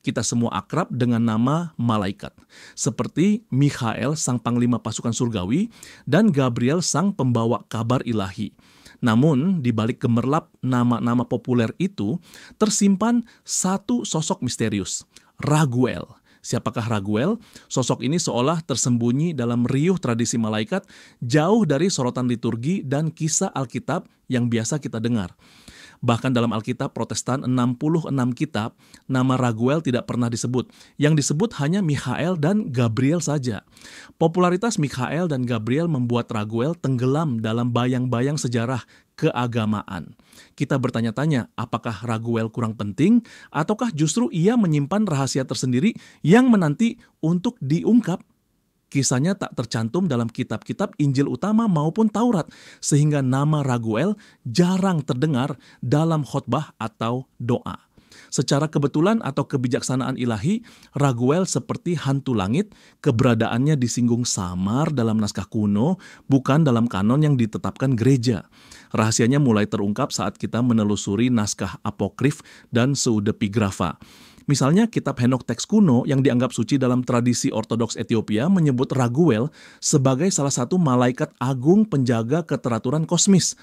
kita semua akrab dengan nama malaikat, seperti Mikhael sang panglima pasukan surgawi dan Gabriel sang pembawa kabar ilahi. Namun, di balik gemerlap nama-nama populer itu, tersimpan satu sosok misterius, Raguel. Siapakah Raguel? Sosok ini seolah tersembunyi dalam riuh tradisi malaikat, jauh dari sorotan liturgi dan kisah Alkitab yang biasa kita dengar. Bahkan dalam Alkitab Protestan 66 kitab, nama Raguel tidak pernah disebut. Yang disebut hanya Mikhael dan Gabriel saja. Popularitas Mikhael dan Gabriel membuat Raguel tenggelam dalam bayang-bayang sejarah keagamaan. Kita bertanya-tanya, apakah Raguel kurang penting, ataukah justru ia menyimpan rahasia tersendiri yang menanti untuk diungkap? Kisahnya tak tercantum dalam kitab-kitab Injil utama maupun Taurat, sehingga nama Raguel jarang terdengar dalam khotbah atau doa. Secara kebetulan atau kebijaksanaan ilahi, Raguel seperti hantu langit, keberadaannya disinggung samar dalam naskah kuno, bukan dalam kanon yang ditetapkan gereja. Rahasianya mulai terungkap saat kita menelusuri naskah apokrif dan pseudepigrafa. Misalnya kitab Henokh teks kuno yang dianggap suci dalam tradisi Ortodoks Ethiopia menyebut Raguel sebagai salah satu malaikat agung penjaga keteraturan kosmis.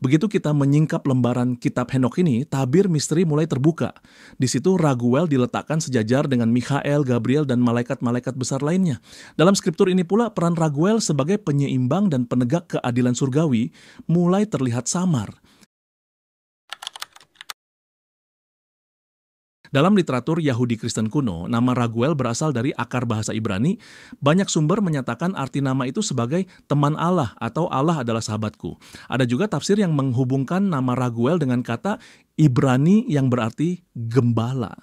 Begitu kita menyingkap lembaran kitab Henokh ini, tabir misteri mulai terbuka. Di situ Raguel diletakkan sejajar dengan Mikhael, Gabriel, dan malaikat-malaikat besar lainnya. Dalam skriptur ini pula peran Raguel sebagai penyeimbang dan penegak keadilan surgawi mulai terlihat samar. Dalam literatur Yahudi Kristen kuno, nama Raguel berasal dari akar bahasa Ibrani. Banyak sumber menyatakan arti nama itu sebagai teman Allah atau Allah adalah sahabatku. Ada juga tafsir yang menghubungkan nama Raguel dengan kata Ibrani yang berarti gembala.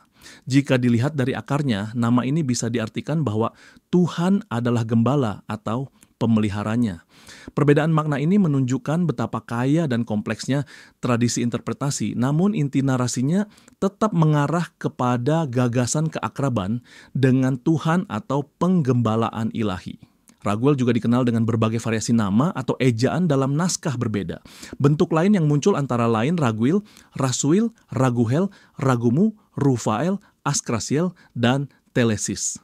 Jika dilihat dari akarnya, nama ini bisa diartikan bahwa Tuhan adalah gembala atau pemeliharanya. Perbedaan makna ini menunjukkan betapa kaya dan kompleksnya tradisi interpretasi, namun inti narasinya tetap mengarah kepada gagasan keakraban dengan Tuhan atau penggembalaan ilahi. Raguel juga dikenal dengan berbagai variasi nama atau ejaan dalam naskah berbeda. Bentuk lain yang muncul antara lain Raguel, Rasuil, Raguhel, Ragumu, Rufael, Askrasiel, dan Telesis.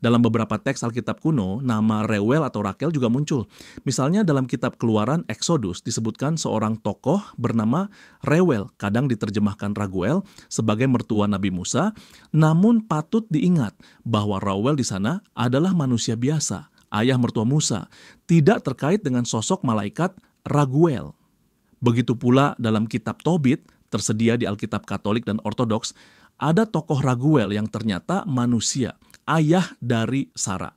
Dalam beberapa teks Alkitab kuno, nama Reuel atau Rakel juga muncul. Misalnya dalam kitab Keluaran Exodus disebutkan seorang tokoh bernama Reuel, kadang diterjemahkan Raguel sebagai mertua Nabi Musa, namun patut diingat bahwa Reuel di sana adalah manusia biasa, ayah mertua Musa, tidak terkait dengan sosok malaikat Raguel. Begitu pula dalam kitab Tobit, tersedia di Alkitab Katolik dan Ortodoks, ada tokoh Raguel yang ternyata manusia, ayah dari Sarah.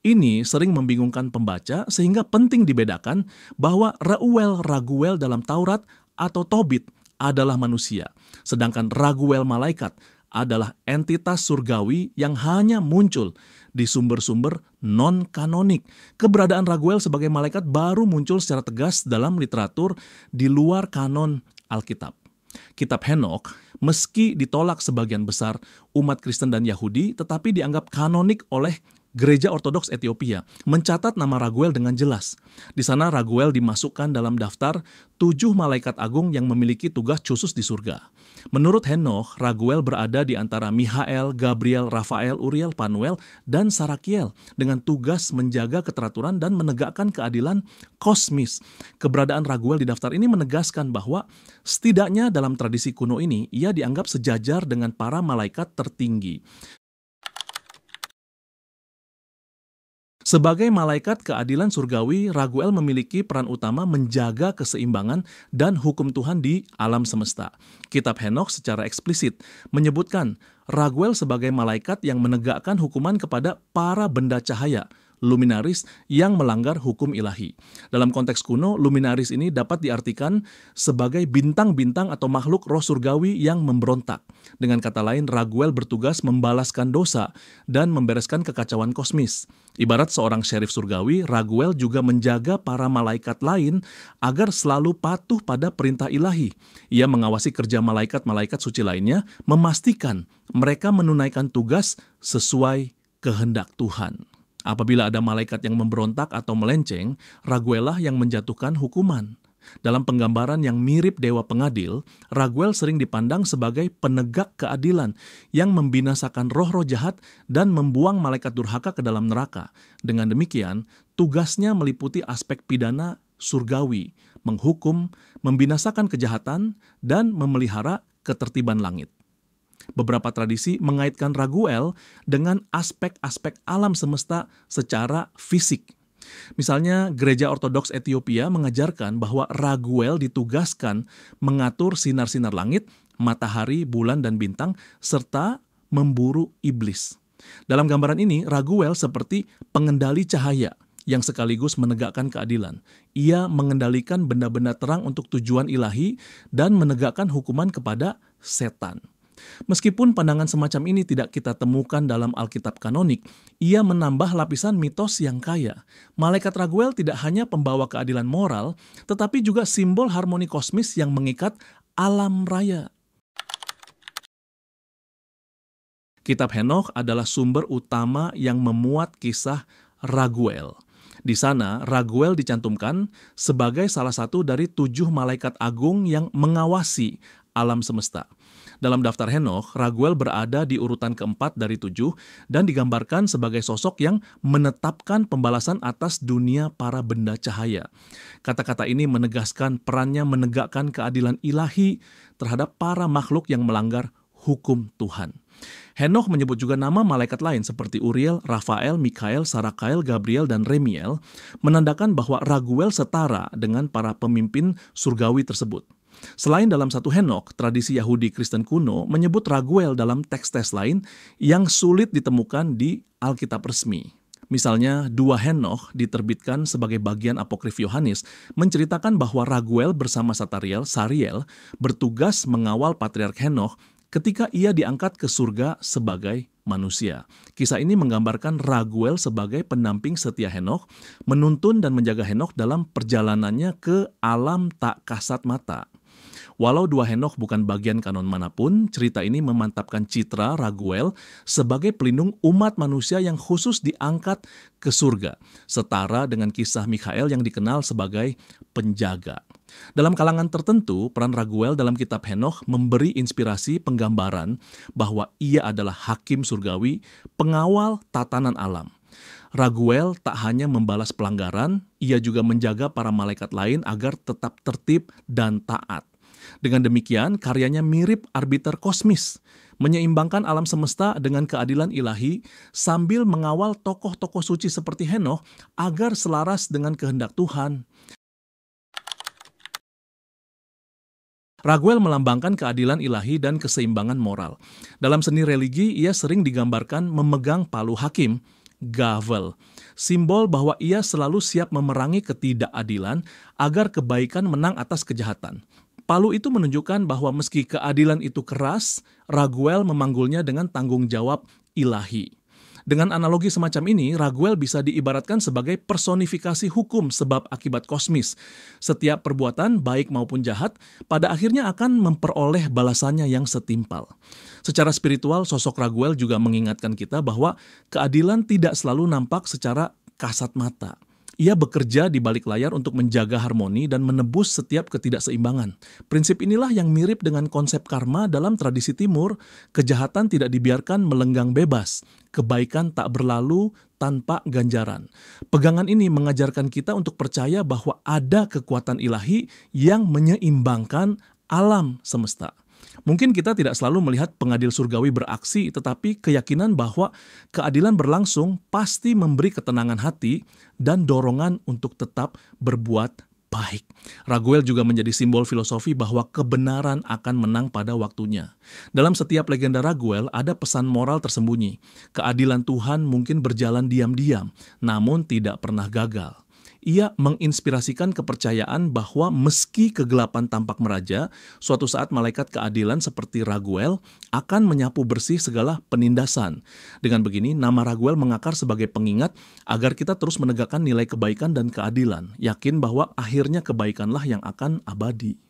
Ini sering membingungkan pembaca sehingga penting dibedakan bahwa Reuel Raguel dalam Taurat atau Tobit adalah manusia, sedangkan Raguel malaikat adalah entitas surgawi yang hanya muncul di sumber-sumber non-kanonik. Keberadaan Raguel sebagai malaikat baru muncul secara tegas dalam literatur di luar kanon Alkitab. Kitab Henokh, meski ditolak sebagian besar umat Kristen dan Yahudi, tetapi dianggap kanonik oleh Gereja Ortodoks Ethiopia, mencatat nama Raguel dengan jelas. Di sana Raguel dimasukkan dalam daftar 7 malaikat agung yang memiliki tugas khusus di surga. Menurut Henokh, Raguel berada di antara Mikhael, Gabriel, Rafael, Uriel, Panuel, dan Sarakiel dengan tugas menjaga keteraturan dan menegakkan keadilan kosmis. Keberadaan Raguel di daftar ini menegaskan bahwa setidaknya dalam tradisi kuno ini, ia dianggap sejajar dengan para malaikat tertinggi. Sebagai malaikat keadilan surgawi, Raguel memiliki peran utama menjaga keseimbangan dan hukum Tuhan di alam semesta. Kitab Henokh secara eksplisit menyebutkan Raguel sebagai malaikat yang menegakkan hukuman kepada para benda cahaya, luminaris yang melanggar hukum ilahi. Dalam konteks kuno, luminaris ini dapat diartikan sebagai bintang-bintang atau makhluk roh surgawi yang memberontak. Dengan kata lain, Raguel bertugas membalaskan dosa dan membereskan kekacauan kosmis. Ibarat seorang syarif surgawi, Raguel juga menjaga para malaikat lain agar selalu patuh pada perintah ilahi. Ia mengawasi kerja malaikat-malaikat suci lainnya, memastikan mereka menunaikan tugas sesuai kehendak Tuhan. Apabila ada malaikat yang memberontak atau melenceng, Raguel lah yang menjatuhkan hukuman. Dalam penggambaran yang mirip dewa pengadil, Raguel sering dipandang sebagai penegak keadilan yang membinasakan roh-roh jahat dan membuang malaikat durhaka ke dalam neraka. Dengan demikian, tugasnya meliputi aspek pidana surgawi, menghukum, membinasakan kejahatan, dan memelihara ketertiban langit. Beberapa tradisi mengaitkan Raguel dengan aspek-aspek alam semesta secara fisik. Misalnya, Gereja Ortodoks Ethiopia mengajarkan bahwa Raguel ditugaskan mengatur sinar-sinar langit, matahari, bulan, dan bintang, serta memburu iblis. Dalam gambaran ini, Raguel seperti pengendali cahaya yang sekaligus menegakkan keadilan. Ia mengendalikan benda-benda terang untuk tujuan ilahi dan menegakkan hukuman kepada setan. Meskipun pandangan semacam ini tidak kita temukan dalam Alkitab kanonik, ia menambah lapisan mitos yang kaya. Malaikat Raguel tidak hanya pembawa keadilan moral, tetapi juga simbol harmoni kosmis yang mengikat alam raya. Kitab Henokh adalah sumber utama yang memuat kisah Raguel. Di sana, Raguel dicantumkan sebagai salah satu dari 7 malaikat agung yang mengawasi alam semesta. Dalam daftar Henokh, Raguel berada di urutan keempat dari 7 dan digambarkan sebagai sosok yang menetapkan pembalasan atas dunia para benda cahaya. Kata-kata ini menegaskan perannya menegakkan keadilan ilahi terhadap para makhluk yang melanggar hukum Tuhan. Henokh menyebut juga nama malaikat lain seperti Uriel, Rafael, Mikael, Sarakael, Gabriel, dan Remiel, menandakan bahwa Raguel setara dengan para pemimpin surgawi tersebut. Selain dalam satu Henokh, tradisi Yahudi Kristen kuno menyebut Raguel dalam teks-teks lain yang sulit ditemukan di Alkitab resmi. Misalnya, 2 Henokh diterbitkan sebagai bagian apokrif Yohanes menceritakan bahwa Raguel bersama Sariel bertugas mengawal Patriark Henokh ketika ia diangkat ke surga sebagai manusia. Kisah ini menggambarkan Raguel sebagai pendamping setia Henokh, menuntun dan menjaga Henokh dalam perjalanannya ke alam tak kasat mata. Walau 2 Henokh bukan bagian kanon manapun, cerita ini memantapkan citra Raguel sebagai pelindung umat manusia yang khusus diangkat ke surga, setara dengan kisah Mikael yang dikenal sebagai penjaga. Dalam kalangan tertentu, peran Raguel dalam kitab Henokh memberi inspirasi penggambaran bahwa ia adalah hakim surgawi, pengawal tatanan alam. Raguel tak hanya membalas pelanggaran, ia juga menjaga para malaikat lain agar tetap tertib dan taat. Dengan demikian, karyanya mirip arbiter kosmis, menyeimbangkan alam semesta dengan keadilan ilahi sambil mengawal tokoh-tokoh suci seperti Henokh agar selaras dengan kehendak Tuhan. Raguel melambangkan keadilan ilahi dan keseimbangan moral. Dalam seni religi, ia sering digambarkan memegang palu hakim, gavel, simbol bahwa ia selalu siap memerangi ketidakadilan agar kebaikan menang atas kejahatan. Palu itu menunjukkan bahwa meski keadilan itu keras, Raguel memanggulnya dengan tanggung jawab ilahi. Dengan analogi semacam ini, Raguel bisa diibaratkan sebagai personifikasi hukum sebab akibat kosmis. Setiap perbuatan, baik maupun jahat, pada akhirnya akan memperoleh balasannya yang setimpal. Secara spiritual, sosok Raguel juga mengingatkan kita bahwa keadilan tidak selalu nampak secara kasat mata. Ia bekerja di balik layar untuk menjaga harmoni dan menebus setiap ketidakseimbangan. Prinsip inilah yang mirip dengan konsep karma dalam tradisi Timur. Kejahatan tidak dibiarkan melenggang bebas. Kebaikan tak berlalu tanpa ganjaran. Pegangan ini mengajarkan kita untuk percaya bahwa ada kekuatan ilahi yang menyeimbangkan alam semesta. Mungkin kita tidak selalu melihat pengadil surgawi beraksi, tetapi keyakinan bahwa keadilan berlangsung pasti memberi ketenangan hati dan dorongan untuk tetap berbuat baik. Raguel juga menjadi simbol filosofi bahwa kebenaran akan menang pada waktunya. Dalam setiap legenda Raguel ada pesan moral tersembunyi. Keadilan Tuhan mungkin berjalan diam-diam, namun tidak pernah gagal. Ia menginspirasikan kepercayaan bahwa meski kegelapan tampak meraja, suatu saat malaikat keadilan seperti Raguel akan menyapu bersih segala penindasan. Dengan begini, nama Raguel mengakar sebagai pengingat agar kita terus menegakkan nilai kebaikan dan keadilan, yakin bahwa akhirnya kebaikanlah yang akan abadi.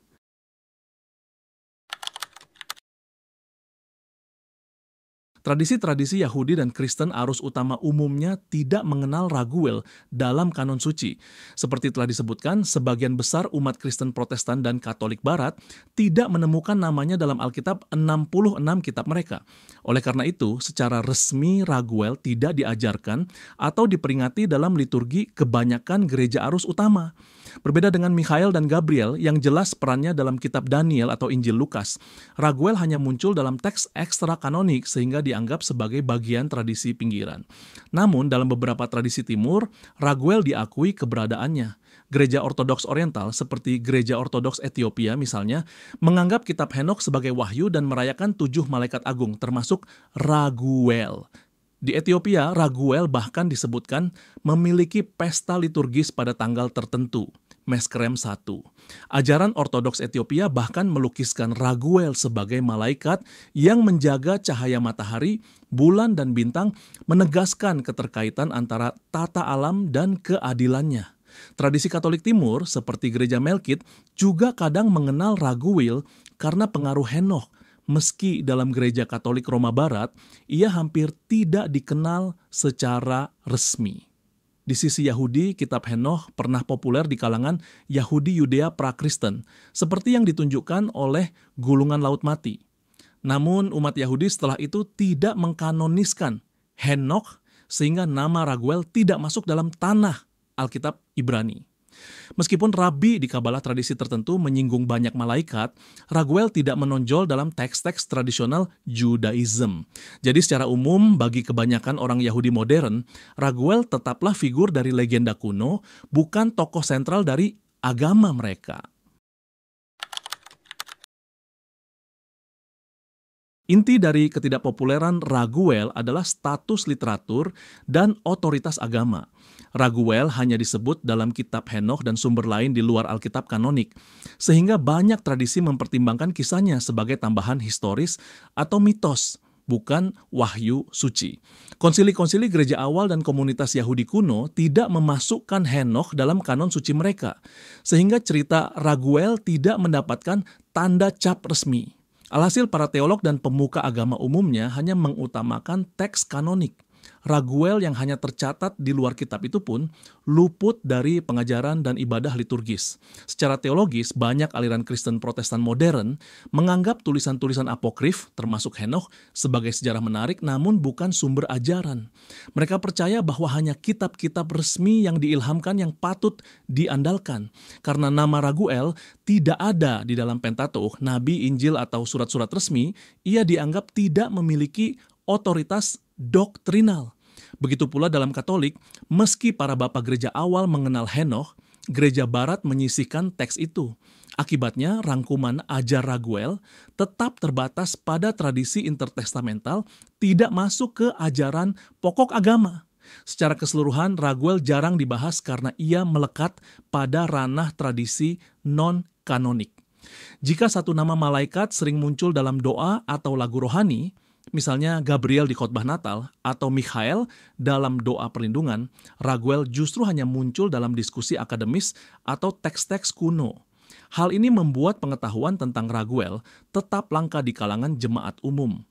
Tradisi-tradisi Yahudi dan Kristen arus utama umumnya tidak mengenal Raguel dalam kanon suci. Seperti telah disebutkan, sebagian besar umat Kristen Protestan dan Katolik Barat tidak menemukan namanya dalam Alkitab 66 kitab mereka. Oleh karena itu, secara resmi Raguel tidak diajarkan atau diperingati dalam liturgi kebanyakan gereja arus utama. Berbeda dengan Mikhael dan Gabriel yang jelas perannya dalam kitab Daniel atau Injil Lukas, Raguel hanya muncul dalam teks ekstra kanonik sehingga dianggap sebagai bagian tradisi pinggiran. Namun dalam beberapa tradisi timur, Raguel diakui keberadaannya. Gereja Ortodoks Oriental seperti Gereja Ortodoks Ethiopia misalnya, menganggap kitab Henokh sebagai wahyu dan merayakan 7 malaikat agung termasuk Raguel. Di Ethiopia, Raguel bahkan disebutkan memiliki pesta liturgis pada tanggal tertentu, Meskerem 1. Ajaran Ortodoks Ethiopia bahkan melukiskan Raguel sebagai malaikat yang menjaga cahaya matahari, bulan, dan bintang, menegaskan keterkaitan antara tata alam dan keadilannya. Tradisi Katolik Timur, seperti Gereja Melkit, juga kadang mengenal Raguel karena pengaruh Henokh. Meski dalam Gereja Katolik Roma Barat, ia hampir tidak dikenal secara resmi. Di sisi Yahudi, kitab Henokh pernah populer di kalangan Yahudi Yudea pra-Kristen, seperti yang ditunjukkan oleh Gulungan Laut Mati. Namun umat Yahudi setelah itu tidak mengkanoniskan Henokh, sehingga nama Raguel tidak masuk dalam tanah Alkitab Ibrani. Meskipun rabi di kabalah tradisi tertentu menyinggung banyak malaikat, Raguel tidak menonjol dalam teks-teks tradisional Judaism. Jadi secara umum bagi kebanyakan orang Yahudi modern, Raguel tetaplah figur dari legenda kuno, bukan tokoh sentral dari agama mereka. Inti dari ketidakpopuleran Raguel adalah status literatur dan otoritas agama. Raguel hanya disebut dalam kitab Henokh dan sumber lain di luar Alkitab kanonik, sehingga banyak tradisi mempertimbangkan kisahnya sebagai tambahan historis atau mitos, bukan wahyu suci. Konsili-konsili gereja awal dan komunitas Yahudi kuno tidak memasukkan Henokh dalam kanon suci mereka, sehingga cerita Raguel tidak mendapatkan tanda cap resmi. Alhasil para teolog dan pemuka agama umumnya hanya mengutamakan teks kanonik. Raguel yang hanya tercatat di luar kitab itu pun luput dari pengajaran dan ibadah liturgis. Secara teologis, banyak aliran Kristen Protestan modern menganggap tulisan-tulisan apokrif, termasuk Henokh, sebagai sejarah menarik namun bukan sumber ajaran. Mereka percaya bahwa hanya kitab-kitab resmi yang diilhamkan yang patut diandalkan. Karena nama Raguel tidak ada di dalam Pentateuch, Nabi, Injil, atau surat-surat resmi, ia dianggap tidak memiliki otoritas doktrinal. Begitu pula dalam Katolik, meski para bapak gereja awal mengenal Henokh, gereja barat menyisihkan teks itu. Akibatnya, rangkuman ajar Raguel tetap terbatas pada tradisi intertestamental, tidak masuk ke ajaran pokok agama. Secara keseluruhan, Raguel jarang dibahas karena ia melekat pada ranah tradisi non-kanonik. Jika satu nama malaikat sering muncul dalam doa atau lagu rohani, misalnya Gabriel di khotbah Natal atau Mikhael dalam doa perlindungan, Raguel justru hanya muncul dalam diskusi akademis atau teks-teks kuno. Hal ini membuat pengetahuan tentang Raguel tetap langka di kalangan jemaat umum.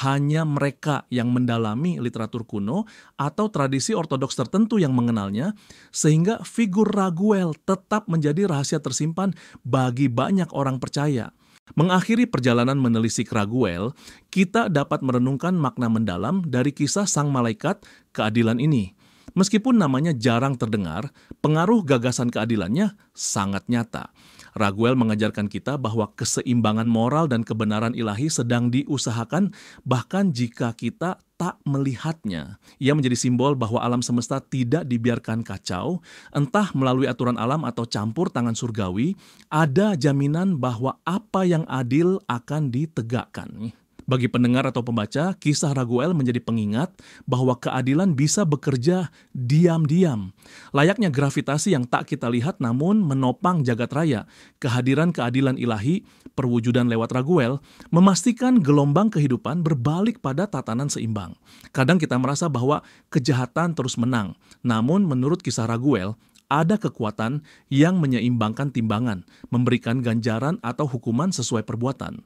Hanya mereka yang mendalami literatur kuno atau tradisi ortodoks tertentu yang mengenalnya, sehingga figur Raguel tetap menjadi rahasia tersimpan bagi banyak orang percaya. Mengakhiri perjalanan menelisik Raguel, kita dapat merenungkan makna mendalam dari kisah sang malaikat keadilan ini. Meskipun namanya jarang terdengar, pengaruh gagasan keadilannya sangat nyata. Raguel mengajarkan kita bahwa keseimbangan moral dan kebenaran ilahi sedang diusahakan bahkan jika kita tak melihatnya. Ia menjadi simbol bahwa alam semesta tidak dibiarkan kacau, entah melalui aturan alam atau campur tangan surgawi, ada jaminan bahwa apa yang adil akan ditegakkan. Bagi pendengar atau pembaca, kisah Raguel menjadi pengingat bahwa keadilan bisa bekerja diam-diam. Layaknya gravitasi yang tak kita lihat namun menopang jagat raya, kehadiran keadilan ilahi, perwujudan lewat Raguel, memastikan gelombang kehidupan berbalik pada tatanan seimbang. Kadang kita merasa bahwa kejahatan terus menang, namun menurut kisah Raguel, ada kekuatan yang menyeimbangkan timbangan, memberikan ganjaran atau hukuman sesuai perbuatan.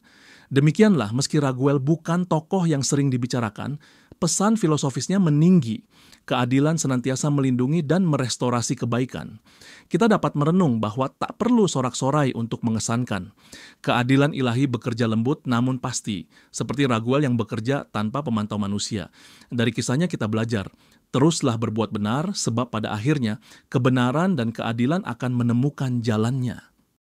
Demikianlah, meski Raguel bukan tokoh yang sering dibicarakan, pesan filosofisnya meninggi. Keadilan senantiasa melindungi dan merestorasi kebaikan. Kita dapat merenung bahwa tak perlu sorak-sorai untuk mengesankan. Keadilan ilahi bekerja lembut namun pasti, seperti Raguel yang bekerja tanpa pemantau manusia. Dari kisahnya kita belajar, teruslah berbuat benar sebab pada akhirnya kebenaran dan keadilan akan menemukan jalannya.